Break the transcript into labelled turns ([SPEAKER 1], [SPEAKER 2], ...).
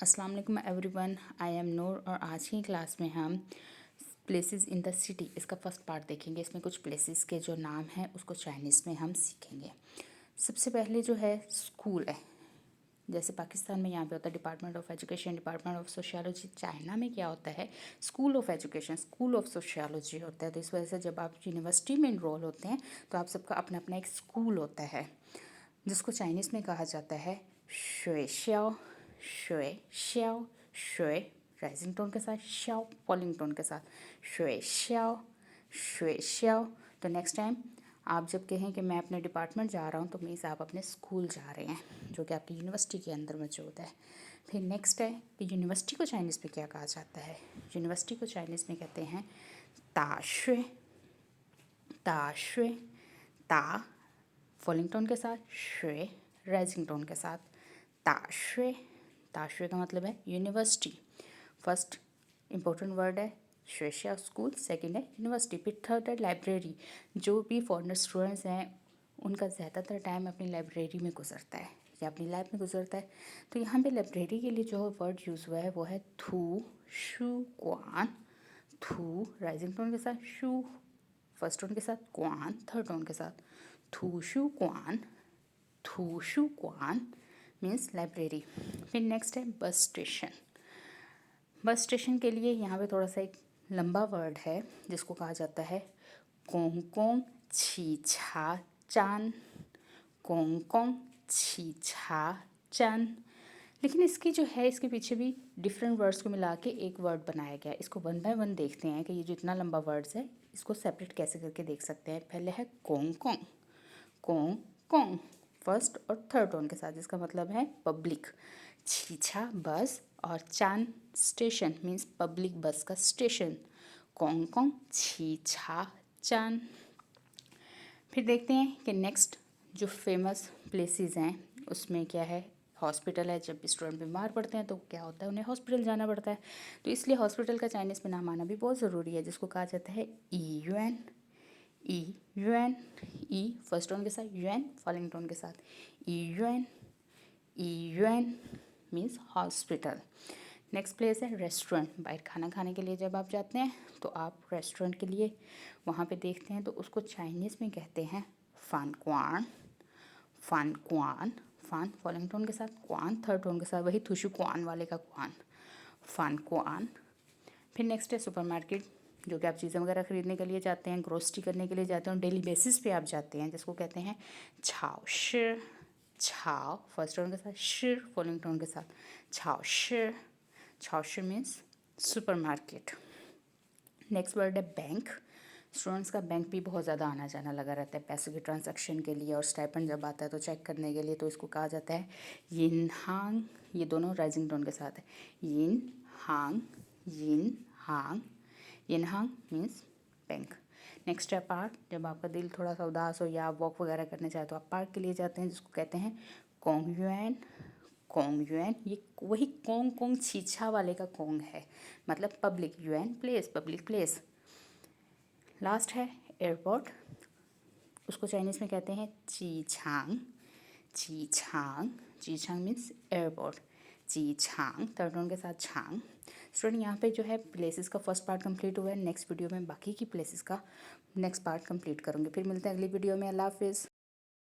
[SPEAKER 1] अस्सलाम वालेकुम everyone, I am नूर और आज की क्लास में हम प्लेसेस इन द सिटी इसका फर्स्ट पार्ट देखेंगे। इसमें कुछ प्लेसेस के जो नाम हैं उसको चाइनीज़ में हम सीखेंगे। सबसे पहले जो है स्कूल है, जैसे पाकिस्तान में यहाँ पे होता है department of education, department of sociology. China में क्या होता है, school of education, school of sociology होता है। तो इस वजह से जब आप यूनिवर्सिटी में इनरोल होते हैं तो आप सबका अपना अपना एक स्कूल होता है, जिसको चाइनीज़ में कहा जाता है शुए श्याओ, शुए श्याओ, शुए राइजिंग टोन के साथ, श्याओ फॉलिंग टोन के साथ, शुए श्याओ, शुए श्याओ। तो नेक्स्ट टाइम आप जब कहें कि मैं अपने डिपार्टमेंट जा रहा हूँ तो मीन्स आप अपने स्कूल जा रहे हैं, जो कि आपकी यूनिवर्सिटी के अंदर मौजूद है। फिर नेक्स्ट है कि यूनिवर्सिटी को चाइनीज़ में क्या कहा जाता है। यूनिवर्सिटी को चाइनीज़ में कहते हैं ताशुए, ताशुए, ता फॉलिंग टोन के साथ, शुए राइजिंग टोन के साथ, ताशुए। ताशुए का मतलब है यूनिवर्सिटी। फर्स्ट इंपॉर्टेंट वर्ड है शुएशिया स्कूल, सेकंड है यूनिवर्सिटी। फिर थर्ड है लाइब्रेरी। जो भी फॉरेनर स्टूडेंट्स हैं उनका ज़्यादातर टाइम अपनी लाइब्रेरी में गुजरता है या अपनी लैब में गुजरता है। तो यहाँ पे लाइब्रेरी के लिए जो वर्ड यूज़ हुआ है वो है थू शू क्वान। थू राइजिंग टोन के साथ, शू फर्स्ट टोन के साथ, क्वान थर्ड टोन के साथ, थूशु क्वान, थूशु क्वान मीन्स लाइब्रेरी। फिर नेक्स्ट है बस स्टेशन। बस स्टेशन के लिए यहाँ पे थोड़ा सा एक लंबा वर्ड है जिसको कहा जाता है कोंग कोंग छी छा चान, कोंग कोंग छी छा चान। लेकिन इसकी जो है इसके पीछे भी डिफरेंट वर्ड्स को मिला के एक वर्ड बनाया गया है। इसको वन बाय वन देखते हैं कि ये जो इतना लंबा वर्ड्स है इसको सेपरेट कैसे करके देख सकते हैं। पहले है Kong Kong, Kong Kong first और थर्ड टोन के साथ, जिसका मतलब है पब्लिक। छीछा बस और चान स्टेशन मीन्स पब्लिक बस का स्टेशन। कोंग कोंग छीछा चान। फिर देखते हैं कि नेक्स्ट जो फेमस प्लेसेस हैं उसमें क्या है। हॉस्पिटल है, जब स्टूडेंट बीमार पड़ते हैं तो क्या होता है, उन्हें हॉस्पिटल जाना पड़ता है। तो इसलिए हॉस्पिटल का चाइनीज़ में नाम आना भी बहुत ज़रूरी है, जिसको कहा जाता है ई यूएन। ई यूएन, ई फर्स्ट टोन के साथ, यूएन फॉलिंग टोन के साथ, ई यूएन। ई यूएन मीन्स हॉस्पिटल। नेक्स्ट प्लेस है रेस्टोरेंट। बाहर खाना खाने के लिए जब आप जाते हैं तो आप रेस्टोरेंट के लिए वहाँ पे देखते हैं तो उसको चाइनीज़ में कहते हैं फान क्वान। फान क्वान, फान फॉलिंग टोन के साथ, क्वान थर्ड टोन के साथ, वही थुशु क्वान वाले का क्वान, फान क्वान। फिर नेक्स्ट है सुपरमार्केट, जो कि आप चीज़ें वगैरह ख़रीदने के लिए जाते हैं, ग्रोसरी करने के लिए जाते हैं, डेली बेसिस पे आप जाते हैं, जिसको कहते हैं छाओ शिर। छाओ फर्स्ट टोन के साथ, शिर फॉलिंग टोन के साथ, छाओ शिर। छाओ शिर मीन्स सुपरमार्केट। नेक्स्ट वर्ड है बैंक। स्टूडेंट्स का बैंक भी बहुत ज़्यादा आना जाना लगा रहता है पैसों के ट्रांजैक्शन के लिए, और स्टाइपेंड जब आता है तो चेक करने के लिए, तो इसको कहा जाता है यिन हांग। ये दोनों राइजिंग टोन के साथ है, यिन हांग, यिन हांग। यिन हांग मीन्स बैंक। नेक्स्ट है पार्क। जब आपका दिल थोड़ा सा उदास हो या आप वॉक वगैरह करने चाहे तो आप पार्क के लिए जाते हैं, जिसको कहते हैं कोंग युएन। कोंग युएन, ये वही कोंग कोंग छीछा वाले का कोंग है, मतलब पब्लिक, युएन प्लेस, पब्लिक प्लेस। लास्ट है एयरपोर्ट। उसको चाइनीज़ में कहते हैं ची छांग। ची छांग, ची छांग मीन्स एयरपोर्ट। ची छांग थर्ड टोन के साथ छांग। स्टूडेंट यहाँ पे जो है प्लेसेस का फर्स्ट पार्ट कंप्लीट हुआ है। नेक्स्ट वीडियो में बाकी की प्लेसेस का नेक्स्ट पार्ट कंप्लीट करूँगी। फिर मिलते हैं अगली वीडियो में। अल्लाह हाफिज़।